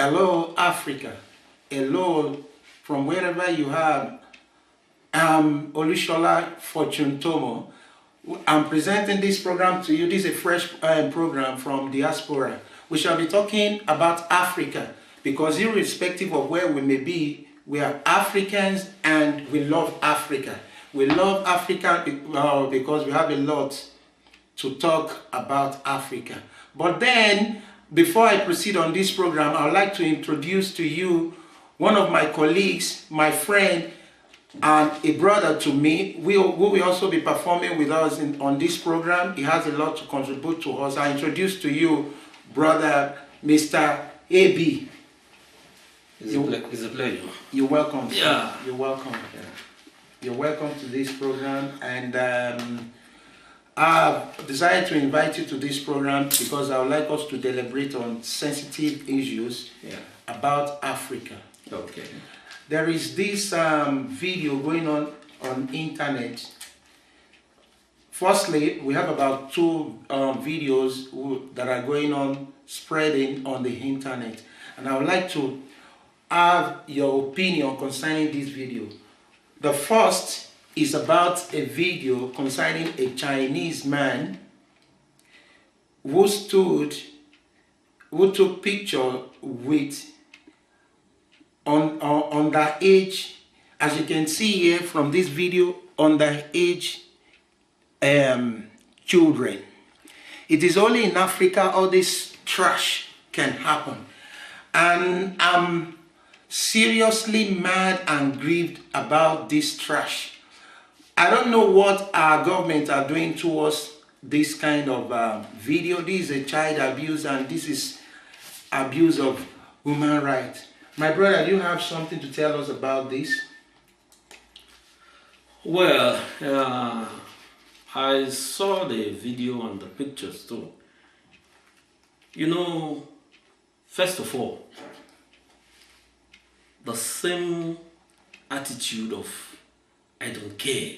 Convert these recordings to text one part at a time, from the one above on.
Hello, Africa. Hello, from wherever you are. I'm Olushola Fortune Tomo. I'm presenting this program to you. This is a fresh program from diaspora. We shall be talking about Africa because irrespective of where we may be, we are Africans and we love Africa. We love Africa because we have a lot to talk about Africa. But then, before I proceed on this program, I would like to introduce to you one of my colleagues, my friend, and a brother to me, who will also be performing with us on this program. He has a lot to contribute to us. I introduce to you, brother, Mr. A.B. It's a pleasure. You're welcome. Sir. Yeah. You're welcome. Yeah. You're welcome to this program. And I've decided to invite you to this program because I would like us to deliberate on sensitive issues about Africa. Okay. There is this video going on internet. Firstly, we have about two videos that are going on spreading on the internet, and I would like to have your opinion concerning this video. The first is about a video concerning a Chinese man who took picture with underage, as you can see here from this video, underage children. It is only in Africa all this trash can happen, and I'm seriously mad and grieved about this trash. I don't know what our government are doing towards this kind of video. This is a child abuse and this is abuse of human rights. My brother, do you have something to tell us about this? Well, I saw the video and the pictures too. You know, first of all, the same attitude of I don't care.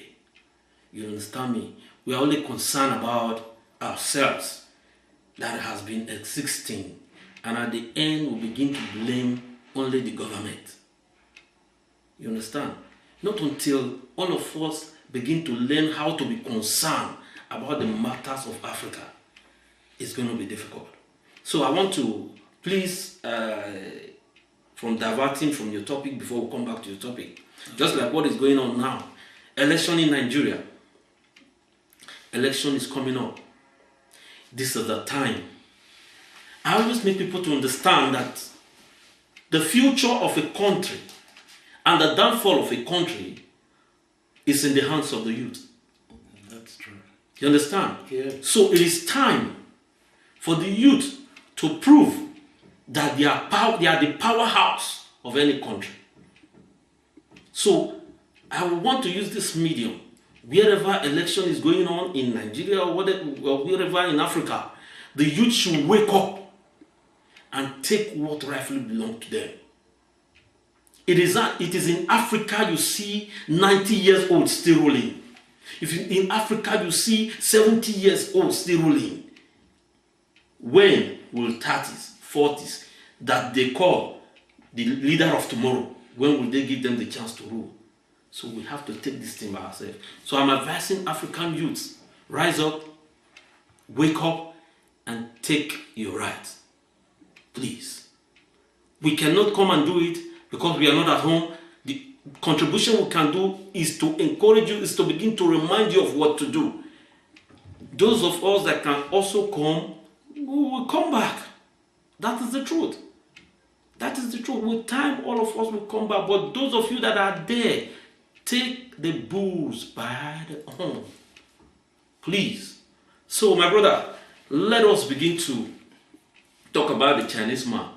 You understand me? We are only concerned about ourselves that has been existing, and at the end we begin to blame only the government. You understand? Not until all of us begin to learn how to be concerned about the matters of Africa, it's going to be difficult. So I want to please, from diverting from your topic before we come back to your topic, just like what is going on now, election in Nigeria. Election is coming up. This is the time. I always make people to understand that the future of a country and the downfall of a country is in the hands of the youth. That's true. You understand? Yeah. So it is time for the youth to prove that they are the powerhouse of any country. So I want to use this medium wherever election is going on in Nigeria or wherever in Africa. The youth should wake up and take what rightfully belongs to them. It is in Africa you see 90 years old still ruling. In Africa you see 70 years old still ruling. When will 30s, 40s that they call the leader of tomorrow, when will they give them the chance to rule? So we have to take this thing by ourselves. So I'm advising African youths, rise up, wake up, and take your rights. Please. We cannot come and do it because we are not at home. The contribution we can do is to encourage you, is to begin to remind you of what to do. Those of us that can also come, we will come back. That is the truth. That is the truth. With time, all of us will come back. But those of you that are there, take the bulls by the horn. Please. So, my brother, let us begin to talk about the Chinese man.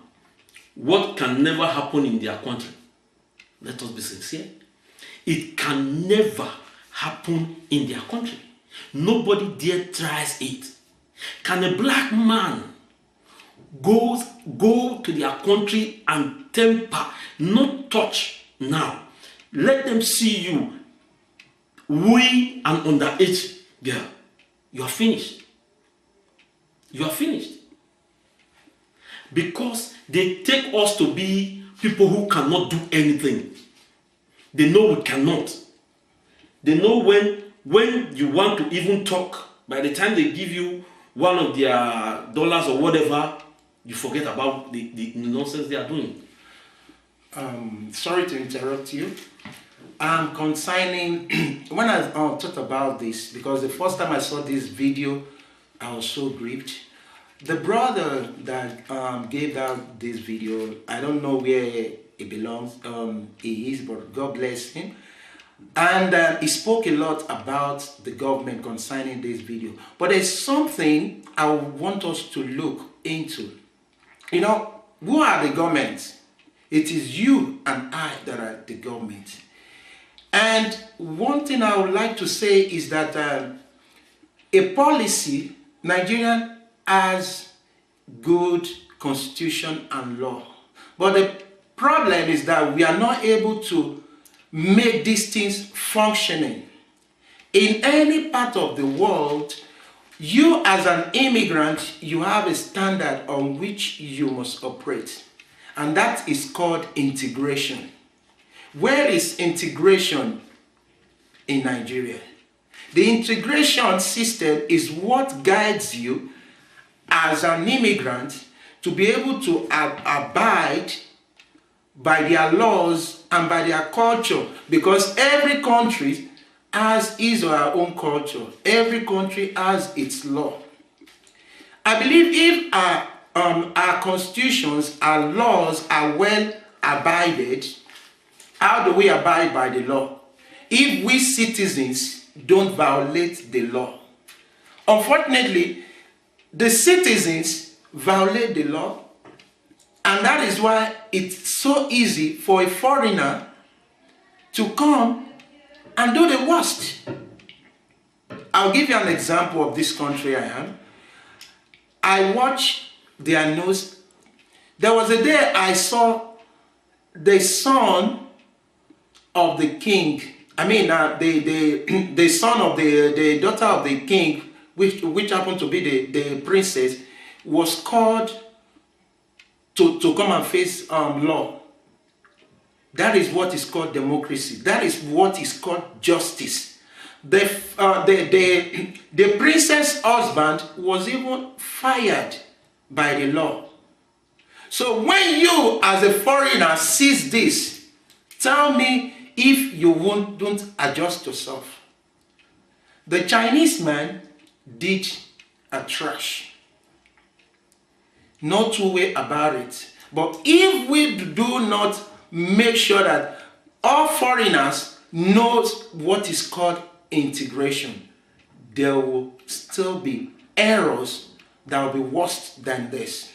What can never happen in their country? Let us be sincere. It can never happen in their country. Nobody there tries it. Can a black man go to their country and temper, not touch now? Let them see you wooing an underage girl. You are finished. You are finished. because they take us to be people who cannot do anything. They know we cannot. They know when you want to even talk, by the time they give you one of their dollars or whatever, you forget about the nonsense they are doing. Sorry to interrupt you. I'm consigning, when I thought about this, because the first time I saw this video, I was so grieved. The brother that gave out this video, I don't know where he belongs, he is, but God bless him. And he spoke a lot about the government concerning this video. But there's something I want us to look into. You know, who are the governments? It is you and I that are the government. And one thing I would like to say is that a policy, Nigeria has good constitution and law. But the problem is that we are not able to make these things functioning. In any part of the world, you as an immigrant, you have a standard on which you must operate. And that is called integration. Where is integration in Nigeria? The integration system is what guides you as an immigrant to be able to abide by their laws and by their culture, because every country has his or her own culture. Every country has its law. I believe if our constitutions, our laws are well abided, how do we abide by the law? If we citizens don't violate the law. Unfortunately, the citizens violate the law, and that is why it's so easy for a foreigner to come and do the worst. I'll give you an example of this country I am. I watch their news. There was a day I saw the son of the king, the son of the daughter of the king, which happened to be the princess, was called to come and face law. That is what is called democracy. That is what is called justice. The princess' husband was even fired by the law. So when you as a foreigner sees this, tell me if you don't adjust yourself. The Chinese man did a trash. No two way about it. But if we do not make sure that all foreigners knows what is called integration, there will still be errors that will be worse than this.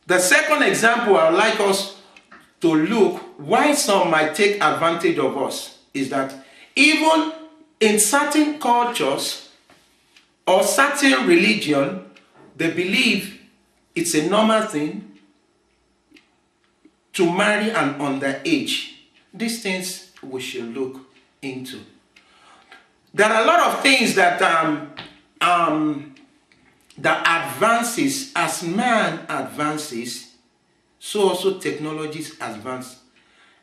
The second example I would like us to look why some might take advantage of us is that even in certain cultures or certain religion, they believe it's a normal thing to marry an underage. These things we should look into. There are a lot of things that advances as man advances, so also technologies advance.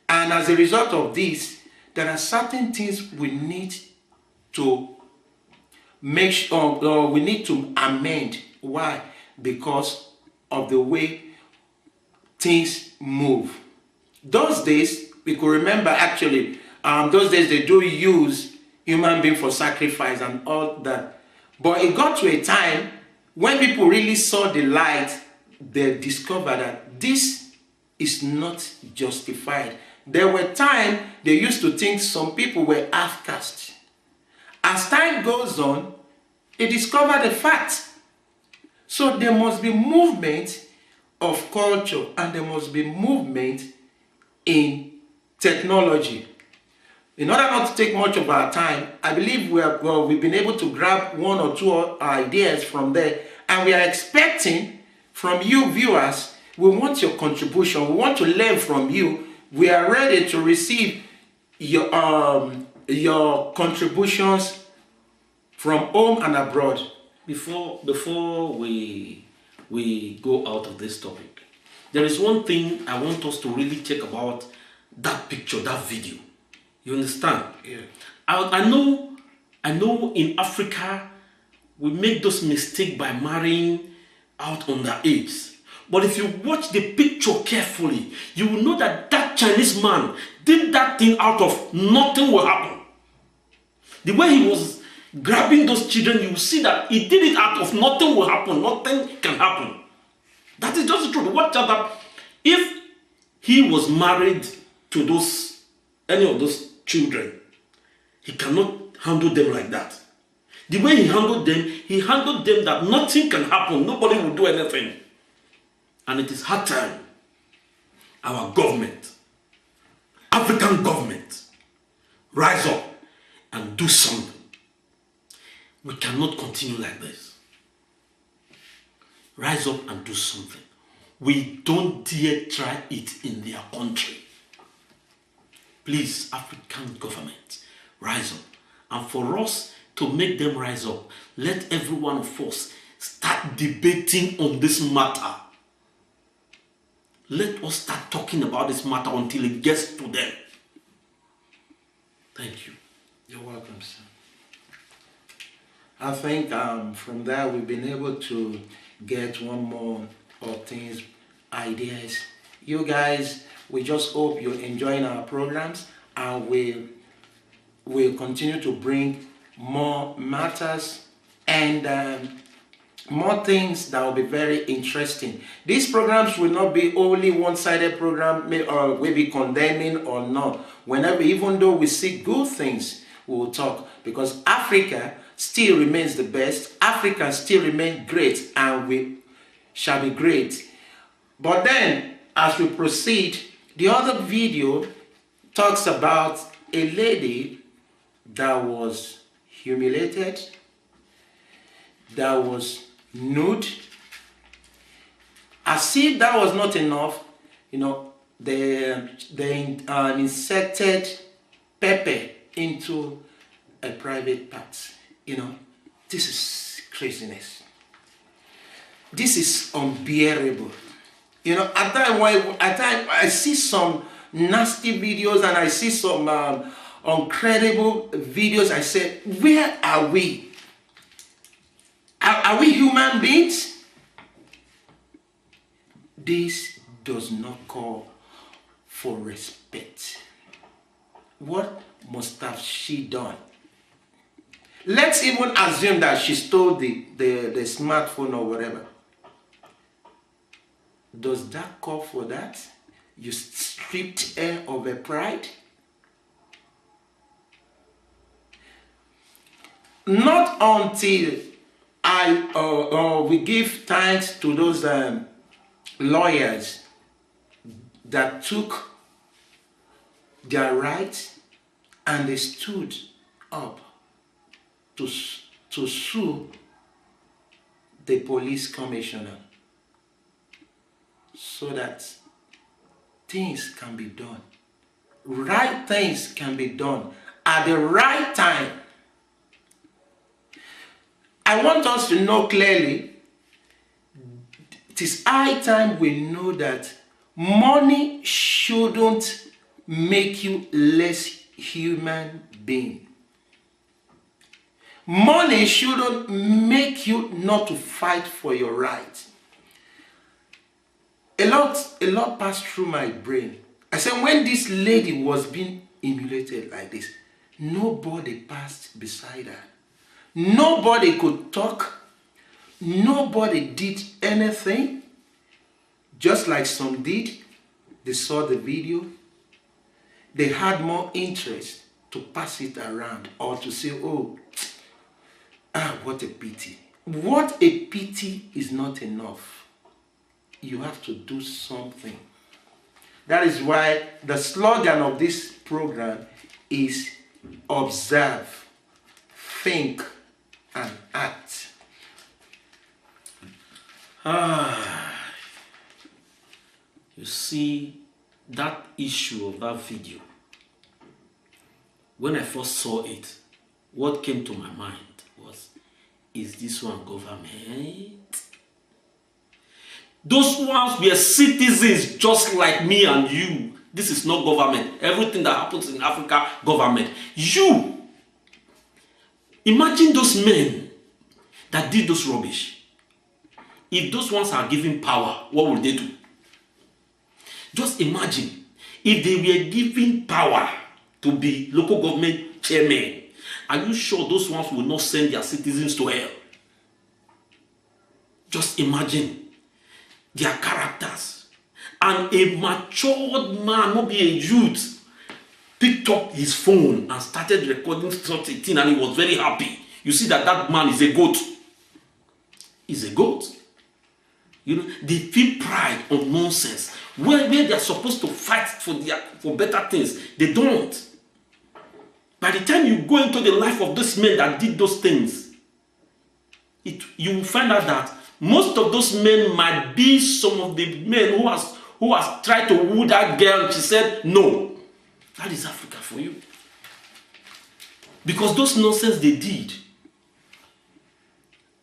And as a result of this, there are certain things we need to make sure, or we need to amend. Why? Because of the way things move. Those days, we could remember actually, those days they do use human being for sacrifice and all that. But it got to a time when people really saw the light, they discovered that this is not justified. There were times they used to think some people were half caste. As time goes on, they discover the fact. So there must be movement of culture and there must be movement in technology. In order not to take much of our time, I believe we've been able to grab one or two ideas from there, and we are expecting from you viewers, we want your contribution, we want to learn from you. We are ready to receive your contributions from home and abroad. Before we we go out of this topic, there is one thing I want us to really check about that picture, that video. You understand? Yeah. I know in Africa, we make those mistakes by marrying out underage. But if you watch the picture carefully, you will know that that Chinese man did that thing out of nothing will happen. The way he was grabbing those children, you will see that he did it out of nothing will happen. Nothing can happen. That is just the truth. Watch out that if he was married to any of those children, he cannot handle them like that. The way he handled them that nothing can happen, nobody will do anything. And it is hard time our government, African government, rise up and do something. We cannot continue like this. Rise up and do something. We don't dare try it in their country. Please, African government, rise up. And for us to make them rise up, let every one of us start debating on this matter. Let us start talking about this matter until it gets to them. Thank you. You're welcome, sir. I think from there we've been able to get one more of things, ideas. You guys, we just hope you're enjoying our programs, and we'll continue to bring more matters and more things that will be very interesting. These programs will not be only one-sided program, or maybe condemning or not. Whenever, even though we see good things, we will talk, because Africa still remains the best. Africa still remains great, and we shall be great. But then, as we proceed, the other video talks about a lady that was humiliated, that was nude. As if that was not enough, they inserted pepper into a private part. This is craziness. This is unbearable. At times I see some nasty videos and I see some incredible videos. I say, where are we? Are we human beings? This does not call for respect. What must have she done? Let's even assume that she stole the smartphone or whatever. Does that call for that? You stripped her of her pride? Not until we give thanks to those lawyers that took their rights and they stood up to sue the police commissioner, so that things can be done. Right things can be done at the right time. I want us to know clearly, it is high time we know that money shouldn't make you less human being. Money shouldn't make you not to fight for your rights. A lot passed through my brain. I said, when this lady was being humiliated like this, nobody passed beside her. Nobody could talk. Nobody did anything. Just like some did. They saw the video. They had more interest to pass it around or to say, oh, what a pity. What a pity is not enough. You have to do something. That is why the slogan of this program is observe, think, and act. You see, that issue of that video, when I first saw it, what came to my mind was, is this one government? Those ones were citizens just like me and you. This is not government. Everything that happens in Africa, government. You, imagine those men that did those rubbish. If those ones are given power, what will they do? Just imagine if they were given power to be local government chairmen. Are you sure those ones will not send their citizens to hell? Just imagine their characters. And a matured man, not be a youth, picked up his phone and started recording such a thing, and he was very happy. You see that man is a goat. He's a goat. You know, they feel pride on nonsense. Where they are supposed to fight for better things, they don't. By the time you go into the life of those men that did those things, you will find out that most of those men might be some of the men who has tried to woo that girl and she said no. That is Africa for you. Because those nonsense they did,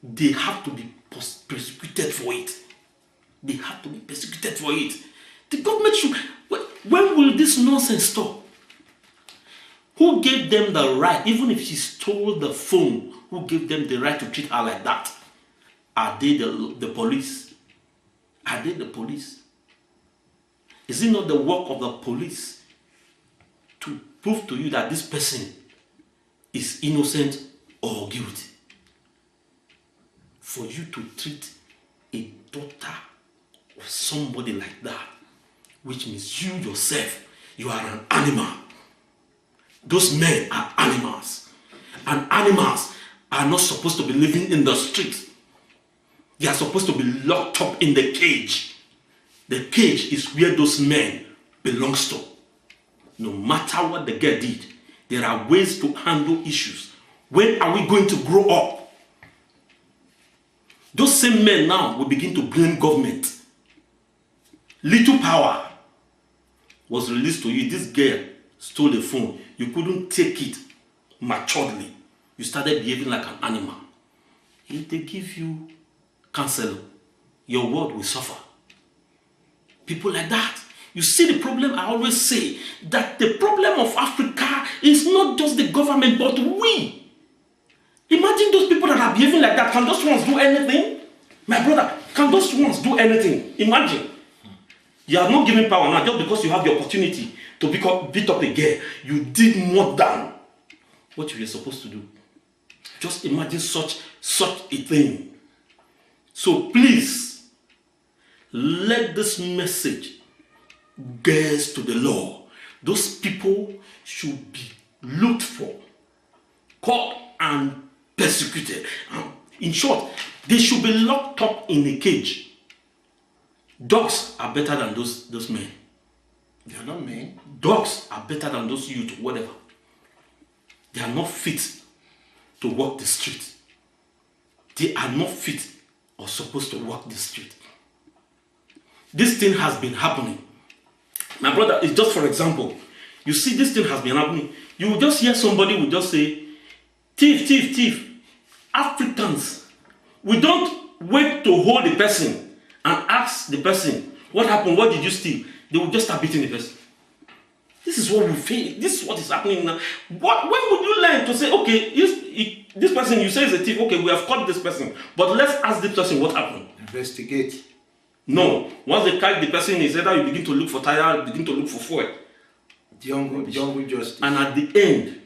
they have to be persecuted for it. They have to be persecuted for it. The government should... When will this nonsense stop? Who gave them the right, even if she stole the phone, who gave them the right to treat her like that? Are they the police? Are they the police? Is it not the work of the police to prove to you that this person is innocent or guilty? For you to treat a daughter of somebody like that, which means you yourself, you are an animal. Those men are animals. And animals are not supposed to be living in the street. They are supposed to be locked up in the cage. The cage is where those men belong to. No matter what the girl did, there are ways to handle issues. When are we going to grow up? Those same men now will begin to blame government. Little power was released to you. This girl stole the phone. You couldn't take it maturely. You started behaving like an animal. If they give you counseling, your world will suffer. People like that. You see the problem. I always say that the problem of Africa is not just the government, but we. Imagine those people that are behaving like that. Can those ones do anything? My brother, can those ones do anything? Imagine. You are not given power now just because you have the opportunity to beat up a girl. You did more than what you were supposed to do. Just imagine such a thing. So please, let this message get to the law. Those people should be looked for, caught and persecuted. In short, they should be locked up in a cage. Dogs are better than those men. They are not men. Dogs are better than those youth, whatever. They are not fit to walk the street. They are not fit or supposed to walk the street. This thing has been happening. My brother, it's just for example. You see, this thing has been happening. You will just hear somebody will just say, thief, thief, thief. Africans, we don't wait to hold the person and ask the person, what happened? What did you steal? They will just start beating the person. This is what we feel. This is what is happening now. When would you learn to say, okay, this person, you say is a thief, okay, we have caught this person, but let's ask this person what happened. Investigate. No. Once they catch the person, it's either you begin to look for tire, begin to look for fuel. Jungle justice. And at the end,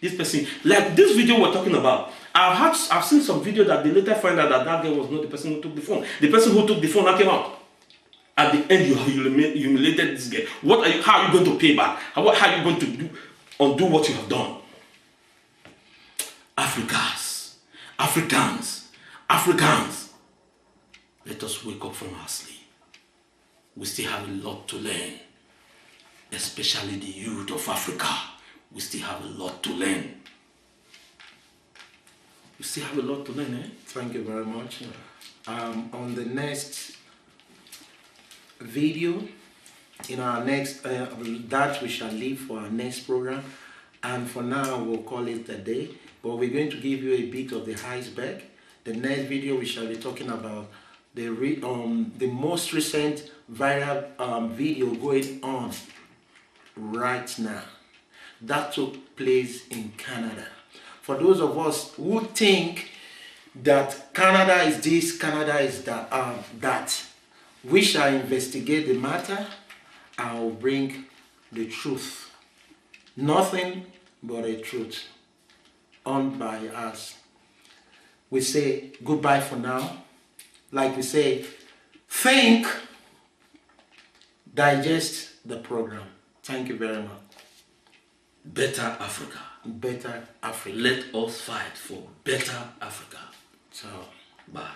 this person, like this video we're talking about, I've seen some video that they later find out that girl was not the person who took the phone. The person who took the phone now came out. At the end, you humiliated this girl. How are you going to pay back? How are you going to undo what you have done? Africans. Let us wake up from our sleep. We still have a lot to learn. Especially the youth of Africa. We still have a lot to learn. We still have a lot to learn, eh? Thank you very much. On the next video, in our next, that we shall leave for our next program. And for now, we'll call it a day. But we're going to give you a bit of the iceberg. The next video, we shall be talking about the most recent viral video going on right now. That took place in Canada. For those of us who think that Canada is this, Canada is that, we shall investigate the matter. I will bring the truth. Nothing but the truth. Unbiased. We say goodbye for now. Like we say, think, digest the program. Thank you very much. Better Africa. Better Africa. Let us fight for better Africa. So, bye.